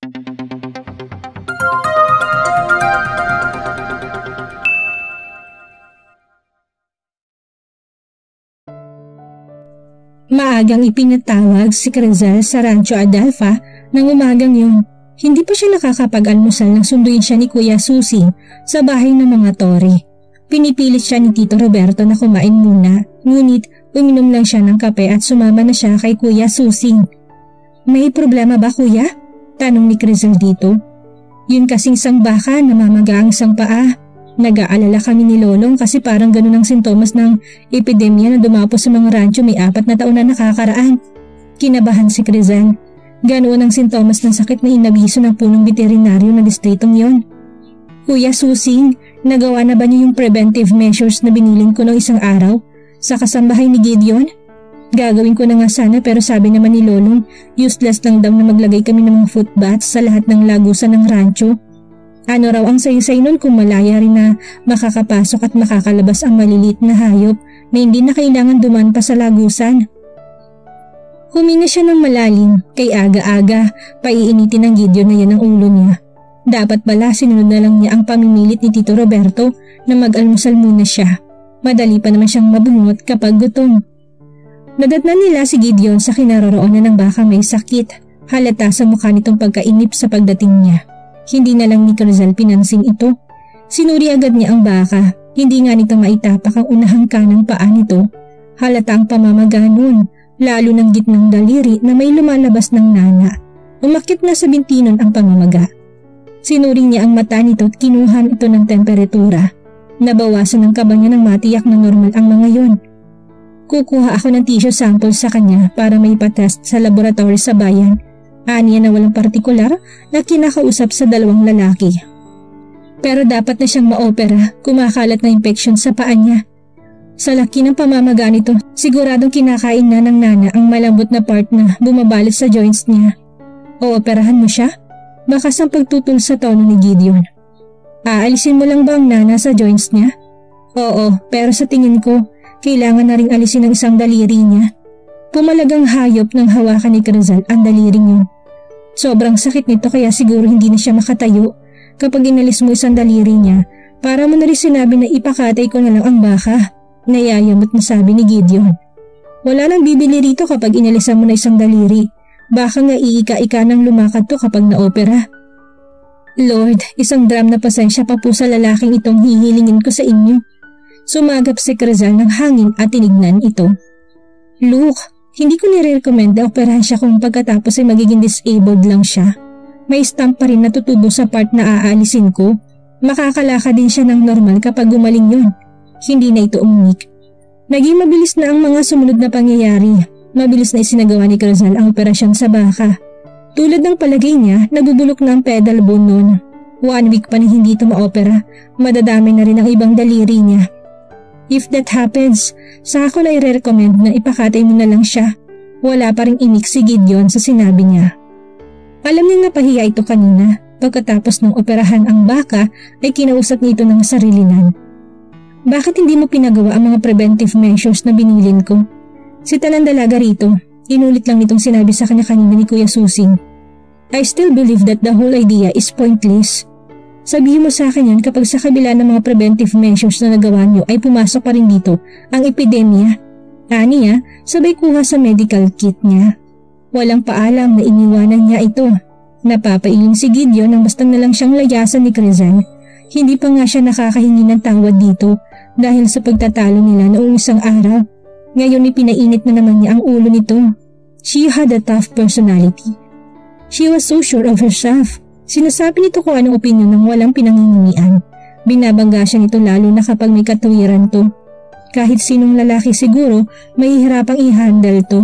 Maagang ipinatawag si Crizal sa Rancho Adelpha ng umagang yun. Hindi pa siya nakakapag-almusal nang sunduin siya ni Kuya Susing sa bahay ng mga Tori. Pinipilit siya ni Tito Roberto na kumain muna, ngunit uminom lang siya ng kape at sumama na siya kay Kuya Susing. May problema ba kuya? Tanong ni Crizal dito. Yun kasing isang baka namamaga ang isang paa. Nag-aalala kami ni Lolong kasi parang ganun ang sintomas ng epidemya na dumapo sa mga rancho may 4 na taon na nakakaraan. Kinabahan si Crizal. Ganoon ang sintomas ng sakit na inabiso ng punong veterinaryo ng distritong yon. Kuya Susing, nagawa na ba niyo yung preventive measures na binilin ko noong isang araw sa kasambahay ni Gideon? Gagawin ko na nga sana pero sabi naman ni Lolong useless lang daw na maglagay kami ng mga foot baths sa lahat ng lagusan ng rancho. Ano raw ang saysay nun kung malaya rin na makakapasok at makakalabas ang maliliit na hayop na hindi na kailangan duman pa sa lagusan. Huminga siya ng malalim kay aga-aga paiinitin ng Gideon na yan ang ulo niya. Dapat pala sinunod na lang niya ang pamimilit ni Tito Roberto na mag-almusal muna siya. Madali pa naman siyang mabungot kapag gutom. Nadatnan nila si Gideon sa kinaroroonan ng baka may sakit. Halata sa mukha nitong pagkainip sa pagdating niya. Hindi na lang ni Crizal pinansin ito. Sinuri agad niya ang baka. Hindi nga nito maitapak ang unahang kanang paa nito. Halata ang pamamaga nun, lalo ng gitnang daliri na may lumalabas ng nana. Umakyat na sa bintinon ang pamamaga. Sinuring niya ang mata nito at kinuhan ito ng temperatura. Nabawasan ang kaba niya nang matiyak na normal ang mga yon. Kukuha ako ng tissue sample sa kanya para may patest sa laboratory sa bayan. Aniya na walang partikular na kinakausap sa 2 lalaki. Pero dapat na siyang maopera, kumakalat na infection sa paa niya. Sa laki ng pamamaga nito, siguradong kinakain na ng nana ang malambot na part na bumabalot sa joints niya. Ooperahan mo siya? Bakas ang pagtutol sa tono ni Gideon. Aalisin mo lang ba ang nana sa joints niya? Oo, pero sa tingin ko, kailangan na ring alisin ang isang daliri niya. Pumalagang hayop ng hawakan ni Crizal ang daliring yun. Sobrang sakit nito kaya siguro hindi na siya makatayo. Kapag inalis mo isang daliri niya, para mo na rin sinabi na ipakatay ko na lang ang baka. Nayayamot na sabi ni Gideon. Wala nang bibili rito kapag inalisan mo na isang daliri. Baka nga iika-ika nang lumakad to kapag na-opera. Lord, isang dram na pasensya pa po sa lalaking itong hihilingin ko sa inyo. Sumagap si Crizal ng hangin at tinignan ito. Luke, hindi ko nire-recommend na operahan siya kung pagkatapos ay magiging disabled lang siya. May stamp pa rin na tutubo sa part na aalisin ko. Makakalakad din siya ng normal kapag gumaling yun. Hindi na ito umik. Naging mabilis na ang mga sumunod na pangyayari. Mabilis na isinagawa ni Crizal ang operasyon sa baka. Tulad ng palagay niya, nabubulok na ang pedal bone noon. 1 week pa na hindi ito maopera, madadamay na rin ang ibang daliri niya. If that happens, saka ko na i-recommend na ipakatay mo na lang siya. Wala pa ring imik si Gideon sa sinabi niya. Alam niya napahiya ito kanina. Pagkatapos ng operahan ang baka ay kinausap niya ito ng sarilinan. Bakit hindi mo pinagawa ang mga preventive measures na binilin ko? Si Talang dalaga rito, inulit lang nitong sinabi sa kanya kanina ni Kuya Susing. I still believe that the whole idea is pointless. Sabihin mo sa akin yan kapag sa kabila ng mga preventive measures na nagawa niyo ay pumasok pa rin dito ang epidemya. Aniya, sabay kuha sa medical kit niya. Walang paalam na iniwanan niya ito. Napapailing si Gideon nang bastang na lang siyang layasan ni Crizal. Hindi pa nga siya nakakahingi ng tawad dito dahil sa pagtatalo nila noong isang araw. Ngayon ipinainit na naman niya ang ulo nito. She had a tough personality. She was so sure of herself. Sinasabi nito kung anong opinyon ng walang pinangingian. Binabangga siya nito lalo na kapag may katuwiran to. Kahit sinong lalaki siguro, mahihirapang i-handle to.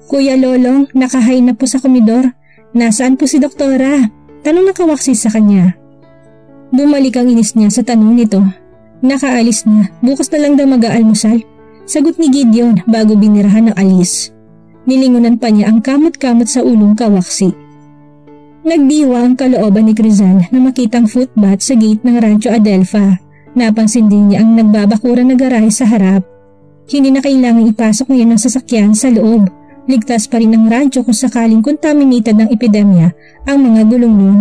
Kuya Lolong, nakahay na po sa komedor. Nasaan po si doktora? Tanong nakawaksi sa kanya. Bumalik ang inis niya sa tanong nito. Nakaalis na, bukas na lang daw mag-aalmusal. Sagot ni Gideon bago binirahan ng alis. Nilingunan pa niya ang kamot-kamot sa ulong kawaksi. Nagdiwa ang kalooban ni Crizal na makitang footbath sa gate ng Rancho Adelpha. Napansin din niya ang nagbabakuran na garahe sa harap. Hindi na kailangang ipasok ngayon ang sasakyan sa loob. Ligtas pa rin ang radyo kung sakaling contaminated ng epidemya ang mga gulong noon.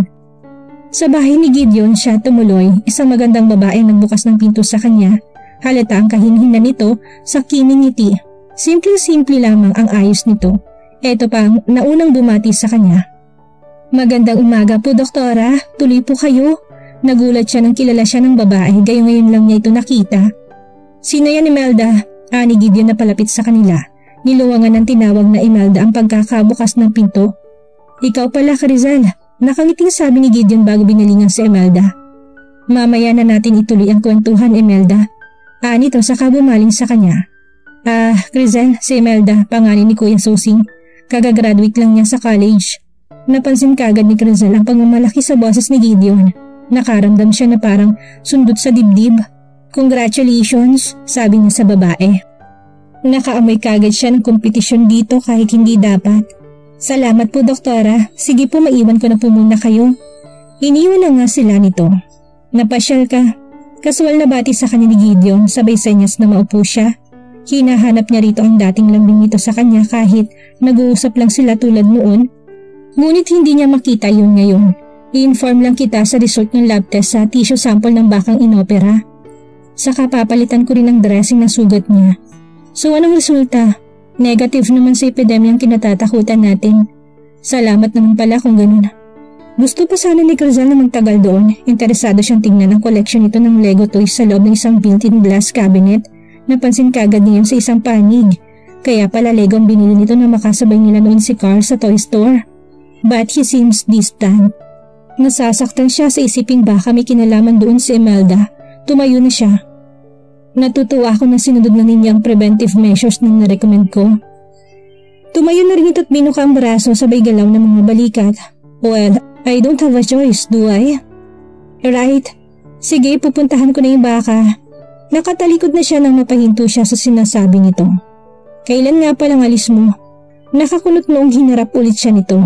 Sa bahay ni Gideon siya tumuloy, isang magandang babae nagbukas ng pinto sa kanya. Halata ang kahinhinan nito sa kiming ngiti. Simple-simple lamang ang ayos nito. Ito pa ang naunang bumati sa kanya. Magandang umaga po, doktora. Tuloy po kayo. Nagulat siya nang kilala siya ng babae, gayon ngayon lang niya ito nakita. Sino yan, Imelda? Ani Gideon na palapit sa kanila. Niluwangan ng tinawag na Imelda ang pagkakabukas ng pinto. Ikaw pala, Rizal. Nakangiting sabi ni Gideon bago binalingan si Imelda. Mamaya na natin ituloy ang kwentuhan, Imelda. Ani to saka bumaling sa kanya. Rizal, si Imelda, pangalan ni Kuya Susing. Kagagraduate lang niya sa college. Napansin kagad ni Rizal ang pagmamalaki sa boses ni Gideon. Nakaramdam siya na parang sundot sa dibdib. Congratulations, sabi niya sa babae. Nakaamoy kagad siya ng kompetisyon dito kahit hindi dapat. Salamat po, doktora. Sige po, maiwan ko na po muna kayo. Iniwan na nga sila nito. Napasyal ka. Kasual na bati sa kanya ni Gideon, sabay senyas na maupo siya. Hinahanap niya rito ang dating lambing nito sa kanya kahit nag-uusap lang sila tulad noon. Ngunit hindi niya makita yun ngayon. I-inform lang kita sa result ng lab test sa tissue sample ng bakang inopera. Saka papalitan ko rin ang dressing na sugat niya. So anong resulta? Negative naman sa epidemyang kinatatakutan natin. Salamat naman pala kung ganun. Gusto pa sana ni Rizal na magtagal doon. Interesado siyang tingnan ang collection nito ng Lego toys sa loob ng isang built-in glass cabinet. Napansin kagad niya sa isang panig. Kaya pala Lego ang binili nito na makasabay nila noon si Carl sa toy store. But he seems distant. Nasasaktan siya sa isiping baka may kinalaman doon si Imelda. Tumayo na siya. Natutuwa ako na sinunod na ninyo ang preventive measures na narecommend ko. Tumayo na rin ito't binuka ang braso sabay galaw ng mga balikat. Well, I don't have a choice, do I? Right. Sige, pupuntahan ko na yung baka. Nakatalikod na siya nang mapahinto siya sa sinasabi nito. Kailan nga palang alis mo? Nakakunot noong hinarap ulit siya nito.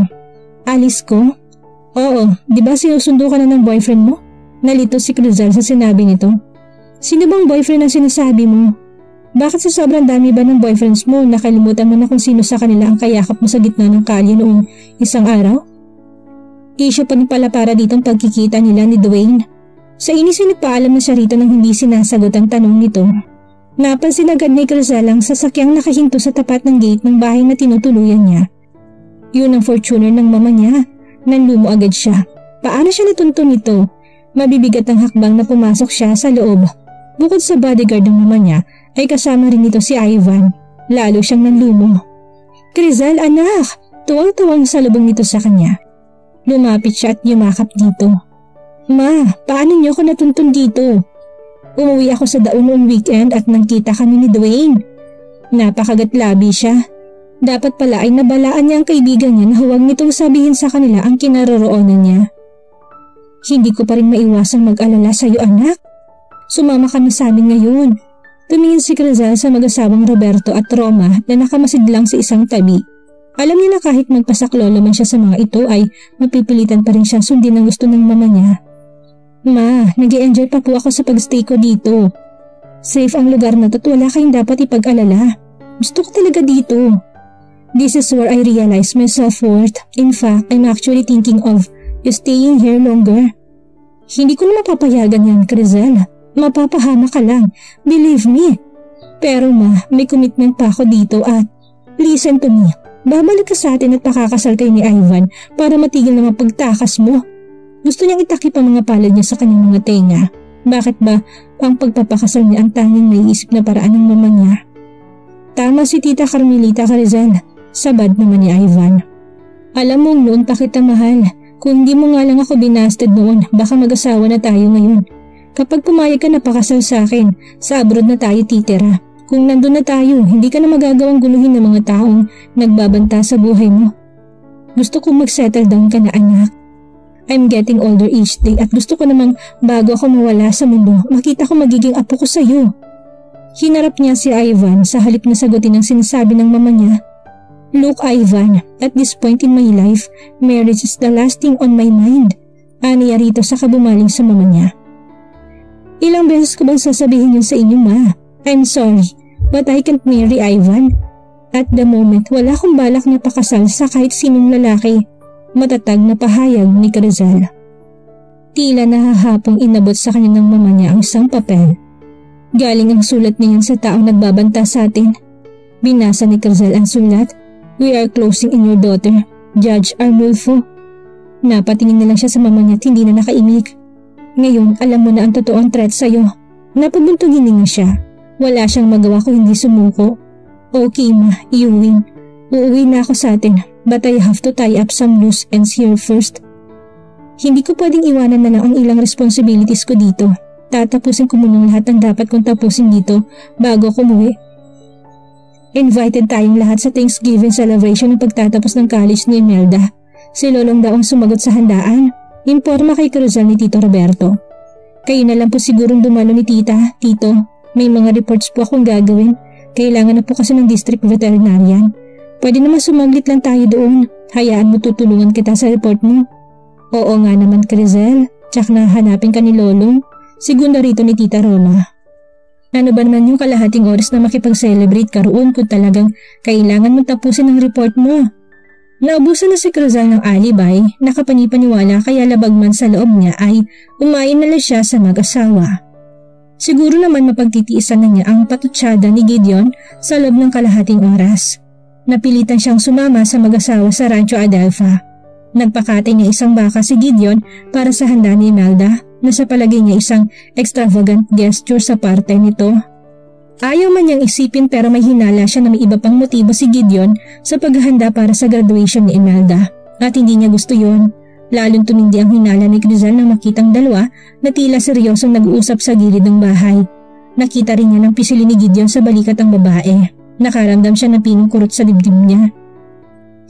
Alis ko? Oo, di ba sinusundo ka na ng boyfriend mo? Nalito si Rizal sa sinabi nito. Sino bang boyfriend ang sinasabi mo? Bakit sa sobrang dami ba ng boyfriends mo nakalimutan mo na kung sino sa kanila ang kayakap mo sa gitna ng kalye noong isang araw? Issue pa rin pala para dito ang pagkikita nila ni Dwayne. Sa inis ay nagpaalam na siya rito nang hindi sinasagot ang tanong nito. Napansin agad ni Rizal ang sasakyang nakahinto sa tapat ng gate ng bahay na tinutuluyan niya. Yun ang Fortuner ng mama niya. Nanlumo agad siya. Paano siya natuntun nito? Mabibigat ang hakbang na pumasok siya sa loob. Bukod sa bodyguard ng mama niya, ay kasama rin ito si Ivan. Lalo siyang nanlumo. Rizal, anak! Tuwang-tuwang salubong nito sa kanya. Lumapit siya at yumakap dito. Ma, paano niyo ako natuntun dito? Umuwi ako sa daon noong weekend at nagkita kami ni Dwayne. Napakagatlabi siya. Dapat pala ay nabalaan niya ang kaibigan niya na huwag nitong sabihin sa kanila ang kinaroroonan niya. Hindi ko pa rin maiwasang mag-alala sa iyo, anak. Sumama kami sa amin ngayon. Tumingin si Rizal sa mag-asawang Roberto at Roma na nakamasid lang sa isang tabi. Alam niya na kahit magpasaklolo man siya sa mga ito ay mapipilitan pa rin siya sundin ang gusto ng mama niya. Ma, nag-i-enjoy pa po ako sa pagstay ko dito. Safe ang lugar na to at wala kayong dapat ipag-alala. Gusto ko talaga dito. This is where I realize my self-worth. In fact, I'm actually thinking of staying here longer. Hindi ko na mapapayagan yan, Rizal. Mapapahama ka lang. Believe me. Pero ma, may commitment pa ako dito at listen to me. Babalik ka sa atin at pakakasal kayo ni Ivan para matigil na mapagtakas mo. Gusto niyang itakip ang mga palad niya sa kanyang mga tenga. Bakit ba ang pagpapakasal niya ang tanging naiisip na paraan ng mama niya? Tama si Tita Carmelita, Rizal. Sabad naman ni Ivan. Alam mo noon pa kita mahal. Kung hindi mo nga lang ako binasted noon, baka mag-asawa na tayo ngayon. Kapag pumayag ka na pakasal sa akin, sa abroad na tayo titira. Kung nandun na tayo, hindi ka na magagawang guluhin ng mga taong nagbabanta sa buhay mo. Gusto kong mag-settle down ka na, anak. I'm getting older each day at gusto ko namang bago ako mawala sa mundo, makita ko magiging apo ko sa iyo. Hinarap niya si Ivan sa halip na sagutin ang sinasabi ng mama niya. Look, Ivan, at this point in my life, marriage is the last thing on my mind. Aniya rito sa kabumaling sa mama niya. Ilang beses ko bang sasabihin yun sa inyo, ma? I'm sorry, but I can't marry Ivan. At the moment, wala akong balak na pakasal sa kahit sinong lalaki. Matatag na pahayag ni Crizal. Tila nahahapong inabot sa kanya ng mama niya ang isang papel. Galing ang sulat niyan sa taong nagbabanta sa atin. Binasa ni Crizal ang sulat. We are closing in your daughter, Judge Arnulfo. Napatingin na lang siya sa mama niya at hindi na nakaimik. Ngayon, alam mo na ang totoong threat sa'yo. Napabuntugin niya siya. Wala siyang magawa kung hindi sumuko. Okay ma, you win. Uuwi na ako sa atin, but I have to tie up some loose ends here first. Hindi ko pwedeng iwanan na lang ang ilang responsibilities ko dito. Tatapusin ko muna lahat ng dapat kong tapusin dito bago ako umuwi. Invited tayong lahat sa Thanksgiving celebration ng pagtatapos ng college ni Imelda. Si Lolong daw ang sumagot sa handaan. Imporma kay Crizal ni Tito Roberto. Kayo na lang po sigurong dumalo ni Tita, Tito. May mga reports po akong gagawin. Kailangan na po kasi ng district veterinarian. Pwede naman sumaglit lang tayo doon. Hayaan mo tutulungan kita sa report mo. Oo nga naman Crizal. Tsak na hanapin ka ni Lolong. Segunda rito ni Tita Roma. Ano ba naman yung kalahating oras na makipag-celebrate ka roon kung talagang kailangan mo tapusin ang report mo? Naubusan na si Crizal ng alibay, nakapanipaniwala kaya labag man sa loob niya ay umayin na lang siya sa mag-asawa. Siguro naman mapagtitiisan na niya ang patutsada ni Gideon sa loob ng kalahating oras. Napilitan siyang sumama sa mag-asawa sa Rancho Adelpha. Nagpakatay niya isang baka si Gideon para sa handa ni Imelda na sa palagay niya isang extravagant gesture sa parte nito. Ayaw man niyang isipin pero may hinala siya na may iba pang motibo si Gideon sa paghahanda para sa graduation ni Imelda at hindi niya gusto yon. Lalong tumindi ang hinala ni Crizal nang makitang dalawa na tila seryosong nag-uusap sa gilid ng bahay. Nakita rin niya ng pisili ni Gideon sa balikat ng babae. Nakaramdam siya ng pinungkurot sa dibdib niya.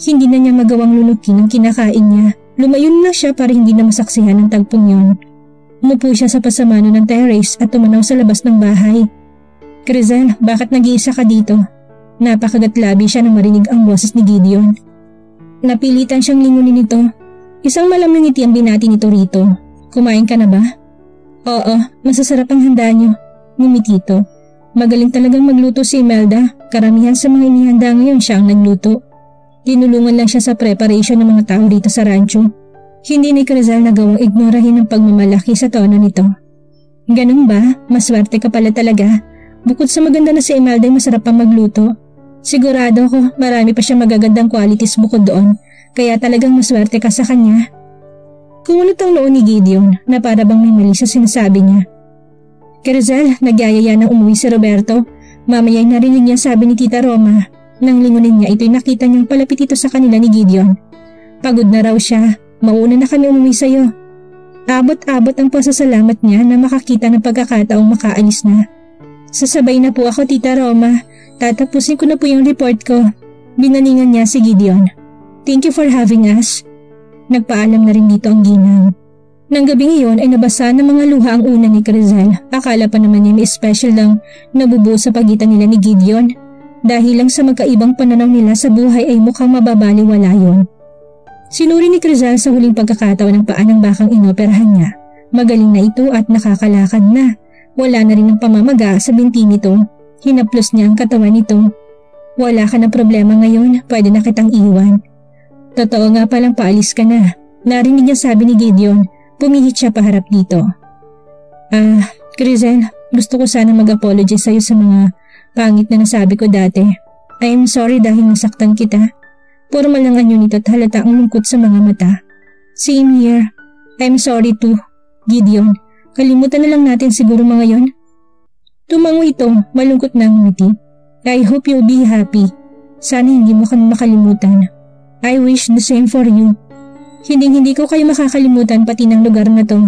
Hindi na niya magawang lunukin ang kinakain niya. Lumayon na siya para hindi na masaksihan ang tagpong yon. Umupo siya sa pasamano ng terrace at tumanaw sa labas ng bahay. Crizal, bakit nag-iisa ka dito? Napakagatlabi siya nang marinig ang boses ni Gideon. Napilitan siyang lingunin nito. Isang malamang ngiti ang binati nito rito. Kumain ka na ba? Oo, masasarap ang handa niyo. Ngumiti ito. Magaling talagang magluto si Imelda. Karamihan sa mga inihanda ngayon siya ang nagluto. Tinulungan lang siya sa preparation ng mga tao dito sa rancho. Hindi ni Crizal nagawang ignorahin ang pagmamalaki sa tono nito. Ganun ba? Maswerte ka pala talaga. Bukod sa maganda na si Imelda ay masarap pang magluto. Sigurado ko marami pa siya magagandang qualities bukod doon. Kaya talagang maswerte ka sa kanya. Kumunot ang noon ni Gideon na para bang may mali sa sinasabi niya. Crizal, nagyayaya na umuwi si Roberto. Mamaya'y narinig niya sabi ni Tita Roma. Nang lingunin niya ito'y nakita niyang palapit ito sa kanila ni Gideon. Pagod na raw siya. Mauna na kami umuwi sa'yo. Abot-abot ang pasasalamat niya na makakita ng pagkakataong makaalis na. Sasabay na po ako Tita Roma. Tatapusin ko na po yung report ko. Binaningan niya si Gideon. Thank you for having us. Nagpaalam na rin dito ang ginang. Nang gabing iyon ay nabasa ng mga luha ang una ni Crizal. Akala pa naman niya may special lang nabubuo sa pagitan nila ni Gideon. Dahil lang sa magkaibang pananaw nila sa buhay ay mukhang mababaliwala yun. Sinuri ni Crizal sa huling pagkakataon ng paa ng bakang inoperahan niya. Magaling na ito at nakakalakad na. Wala na rin ang pamamaga sa binti nito. Hinaplos niya ang katawan nito. Wala ka ng problema ngayon, pwede na kitang iwan. Totoo nga palang paalis ka na. Narinig niya sabi ni Gideon. Pumihit siya paharap dito. Crizal, gusto ko sana mag-apologize sa'yo sa mga pangit na nasabi ko dati. I'm sorry dahil nasaktan kita. Formal lang anyo nito at halata ang lungkot sa mga mata. Same here. I'm sorry too, Gideon. Kalimutan na lang natin siguro mga yon. Tumango ito, malungkot na ang ngiti. I hope you'll be happy. Sana hindi mo kami makalimutan. I wish the same for you. Hindi ko kayo makakalimutan pati ng lugar na to.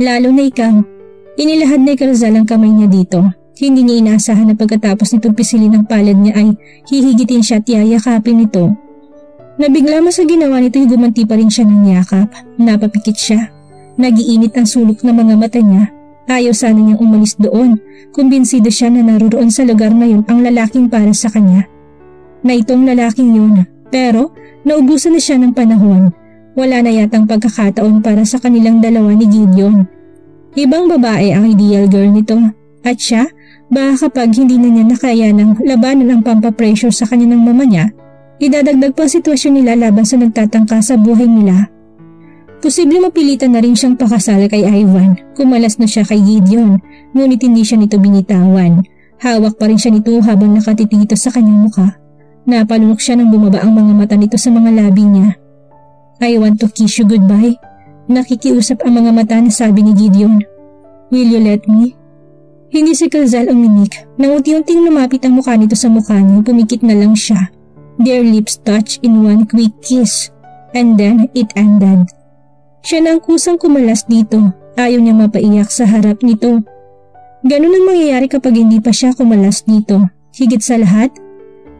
Lalo na ikaw. Inilahad na Crizal ang kamay niya dito. Hindi niya inaasahan na pagkatapos nitong pisilin ng palad niya ay hihigitin siya at yayakapin nito. Nabigla mo sa ginawa nito ay gumanti pa rin siya ng yakap. Napapikit siya. Nagiinit ang sulok ng mga mata niya. Ayaw sana niyang umalis doon. Kumbinsido siya na naroon sa lugar na yun ang lalaking para sa kanya. Na itong lalaking yun. Pero naubusan na siya ng panahon. Wala na yatang pagkakataon para sa kanilang dalawa ni Gideon. Ibang babae ang ideal girl nito. At siya, Baka kapag hindi na niya nakayanang labanan ang pampapressure sa kanya ng mama niya, idadagdag pa ang sitwasyon nila laban sa nagtatangka sa buhay nila. Posible mapilitan na rin siyang pakasal kay Ivan. Kumalas na siya kay Gideon, ngunit hindi siya nito binitawan. Hawak pa rin siya nito habang nakatitig ito sa kanyang muka. Napalunok siya nang bumaba ang mga mata nito sa mga labi niya. I want to kiss you goodbye. Nakikiusap ang mga mata na sabi ni Gideon. Will you let me? Hindi si Crizal ang mimik. Nang unti-unting lumapit ang mukha nito sa mukha niya, pumikit na lang siya. Their lips touched in one quick kiss. And then it ended. Siya na ang kusang kumalas dito. Ayaw niyang mapaiyak sa harap nito. Ganun ang mangyayari kapag hindi pa siya kumalas dito. Higit sa lahat,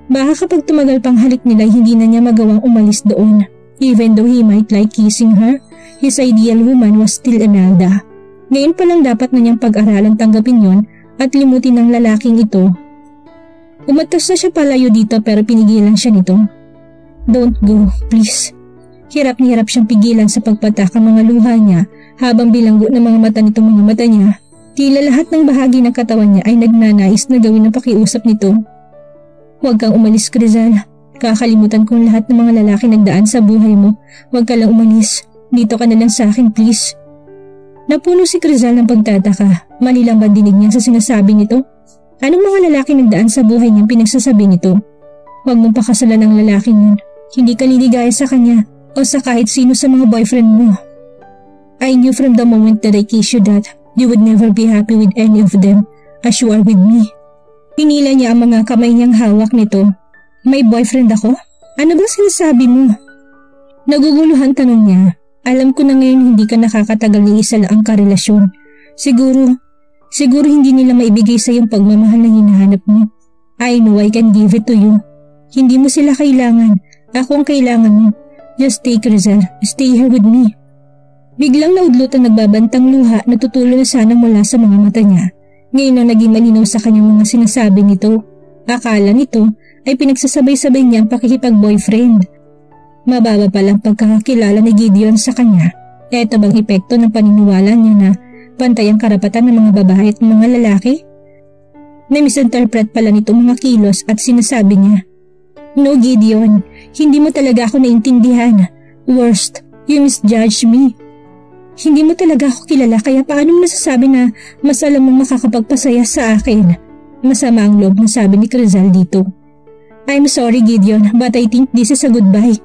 baka kapag tumagal pang halik nila hindi na niya magawang umalis doon. Even though he might like kissing her, his ideal woman was still Imelda. Ngayon pa lang dapat na niyang pag-aralan tanggapin yon at limutin ng lalaking ito. Umatas na siya palayo dito pero pinigilan siya nito. Don't go, please. Hirap na hirap siyang pigilan sa pagpatak ang mga luha niya habang bilanggo ng mga mata nitong mga mata niya. Tila lahat ng bahagi ng katawan niya ay nagnanais na gawin ang pakiusap nito. Huwag kang umalis, Crizal. Kakalimutan kong lahat ng mga lalaki nagdaan sa buhay mo. Huwag ka lang umalis. Dito ka na lang sa akin, please. Napuno si Crizal ng pagtataka. Mali lang ba dinig niya sa sinasabi nito? Anong mga lalaki nagdaan sa buhay niyang pinagsasabi nito? Huwag mong pakasalan ang lalaking yun. Hindi ka liligaya sa kanya o sa kahit sino sa mga boyfriend mo. I knew from the moment that I kissed you that you would never be happy with any of them as you are with me. Pinila niya ang mga kamay niyang hawak nito. May boyfriend ako? Ano ba sinasabi mo? Naguguluhan tanong niya. Alam ko na ngayon hindi ka nakakatagal ni isa lang ang karelasyon. Siguro hindi nila maibigay sa iyong pagmamahal na hinahanap mo. I know I can give it to you. Hindi mo sila kailangan. Ako ang kailangan mo. Just stay, Crizal. Stay here with me. Biglang naudlot ang nagbabantang luha na tutulo na sana mula sa mga mata niya. Ngayon na naging malinaw sa kanyang mga sinasabi nito. Akala nito ay pinagsasabay-sabay niya ang pakikipag-boyfriend. Mababa pa lang pagkakakilala ni Gideon sa kanya. Ito bang epekto ng paniniwala niya na pantay ang karapatan ng mga babae at mga lalaki? Na-misinterpret pala nito mga kilos at sinasabi niya. No, Gideon, hindi mo talaga ako naintindihan. Worst, you misjudge me. Hindi mo talaga ako kilala kaya paano mo nasasabi na mas alam mong makakapagpasaya sa akin? Masama ang loob na sabi ni Crizal dito. I'm sorry, Gideon, but I think this is a goodbye.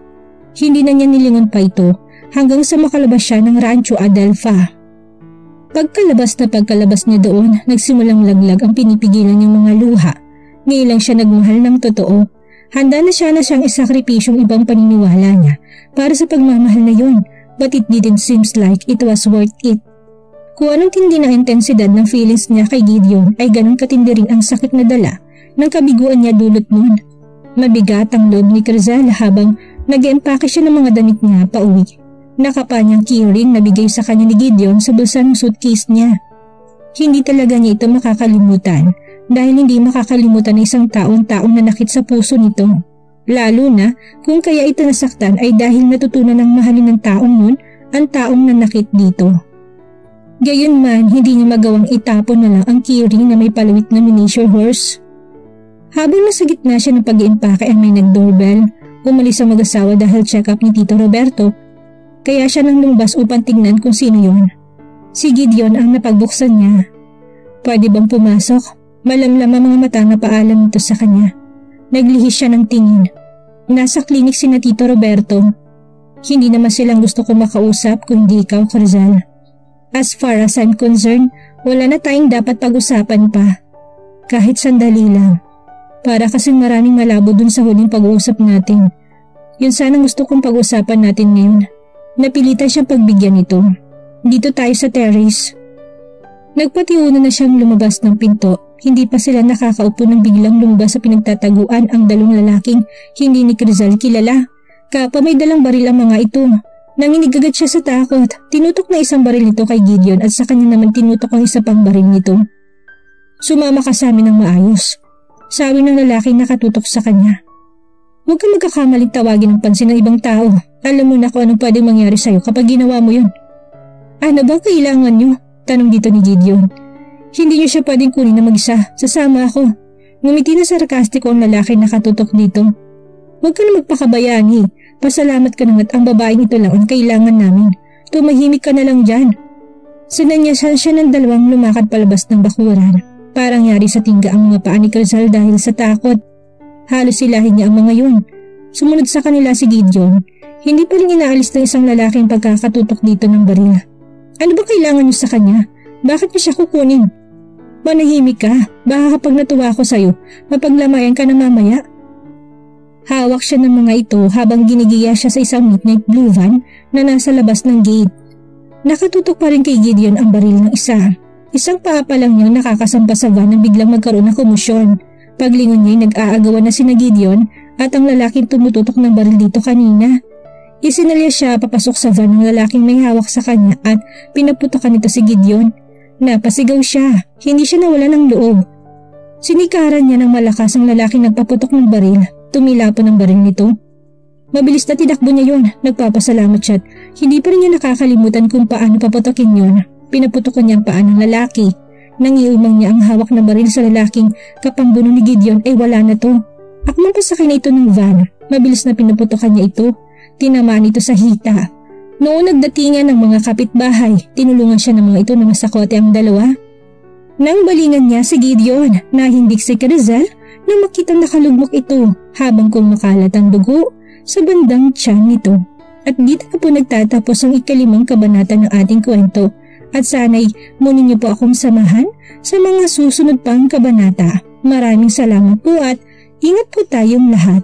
Hindi na niya nilingon pa ito hanggang sa makalabas siya ng Rancho Adelpha. Pagkalabas niya doon, nagsimulang laglag ang pinipigilan niyang mga luha. Ngayon lang siya nagmahal ng totoo. Handa na siyang isakripisyong ibang paniniwala niya para sa pagmamahal na yun, but it didn't seems like it was worth it. Kung anong tindi ng intensidad ng feelings niya kay Gideon ay ganun katindi rin ang sakit na dala ng kabiguan niya dulot noon. Mabigat ang loob ni Crizal habang nag-empake siya ng mga damit niya pauwi. Nakapa niyang keyring na bigay sa kanya ni Gideon sa bulsa ng suitcase niya. Hindi talaga niya ito makakalimutan dahil hindi makakalimutan ng isang taong nanakit sa puso nito. Lalo na kung kaya ito nasaktan ay dahil natutunan ng mahalin ng taong nun ang taong nanakit dito. Gayunman, hindi niya magawang itapon na lang ang keyring na may palawit na miniature horse. Habang nasa gitna siya ng pag-iimpake ay may nag-doorbell. Umalis ang mag-asawa dahil check-up ni Tito Roberto, kaya siya nang lumabas upang tingnan kung sino yon. Si Gideon ang napagbuksan niya. Pwede bang pumasok? Malamlam ang mga mata na paalam nito sa kanya. Naglihis siya ng tingin. Nasa klinik si na Tito Roberto. Hindi naman silang gusto ko makausap kung hindi ikaw, Crizal. As far as I'm concerned, wala na tayong dapat pag-usapan pa. Kahit sandali lang. Para kasing maraming malabo dun sa huling pag-uusap natin. Yun sanang gusto kong pag-usapan natin ngayon. Napilitan siyang pagbigyan ito. Dito tayo sa terrace. Nagpatiuna na siyang lumabas ng pinto. Hindi pa sila nakakaupo nang biglang lumabas sa pinagtataguan ang dalawang lalaking hindi ni Crizal kilala. Kapwa may dalang baril ang mga ito. Nanginig agad siya sa takot. Tinutok na isang baril nito kay Gideon at sa kanya naman tinutok ang isa pang baril nito. Sumama ka sa amin ng maayos. Sabi ng lalaki nakatutok sa kanya. Huwag kang magkakamaling tawagin ng pansin ng ibang tao. Alam mo na kung anong pwedeng mangyari sa'yo kapag ginawa mo yun. Ano ba kailangan nyo? Tanong dito ni Gideon. Hindi niyo siya pwedeng kunin na mag-isa. Sasama ako. Ngumiti na sarkastiko ang lalaki na katutok dito. Huwag ka na magpakabayani. Pasalamat ka na at ang babaeng ito lang ang kailangan namin. Tumahimik ka na lang dyan. Sinanyasan siya ng dalawang lumakad palabas ng bakuran. Parang yari sa tingga ang mga paa ni Rizal dahil sa takot. Halos silahin niya ang mga yun. Sumunod sa kanila si Gideon. Hindi pa rin inaalis ng isang lalaki ang pagkakatutok dito ng baril. Ano ba kailangan niyo sa kanya? Bakit niyo siya kukunin? Manahimik ka. Baka kapag natuwa ko sa'yo, mapaglamayan ka na mamaya. Hawak siya ng mga ito habang ginigiya siya sa isang midnight blue van na nasa labas ng gate. Nakatutok pa rin kay Gideon ang baril ng isa. Isang paa pa lang niyang nakakasampa sa van nang biglang magkaroon ng komosyon. Paglingon niya nag-aagawan na sina Gideon at ang lalaking tumututok ng baril dito kanina. Isinalya siya papasok sa van ng lalaking may hawak sa kanya at pinaputokan nito si Gideon. Napasigaw siya. Hindi siya nawala ng loob. Sinikaran niya ng malakas ang lalaking nagpaputok ng baril. Tumila po ng baril nito. Mabilis na tinakbo niya yun. Nagpapasalamat siya at hindi pa rin niya nakakalimutan kung paano paputokin yun. Pinaputokan niya ang paa ng lalaki. Nangiumang niya ang hawak na baril sa lalaking kapambuno ni Gideon ay wala na to. Akman pasakay na ito ng van. Mabilis na pinaputokan niya ito. Tinamaan ito sa hita. Noong nagdatingan ng mga kapitbahay, tinulungan siya ng mga ito na masakote ang dalawa. Nang balingan niya si Gideon, nahindik si Rizal na makitang nakalugmok ito habang kumakalat ang dugo sa bandang tiyan nito. At dito na po nagtatapos ang 5 kabanata ng ating kwento. At sana'y muli niyo po akong samahan sa mga susunod pang kabanata. Maraming salamat po at ingat po tayong lahat.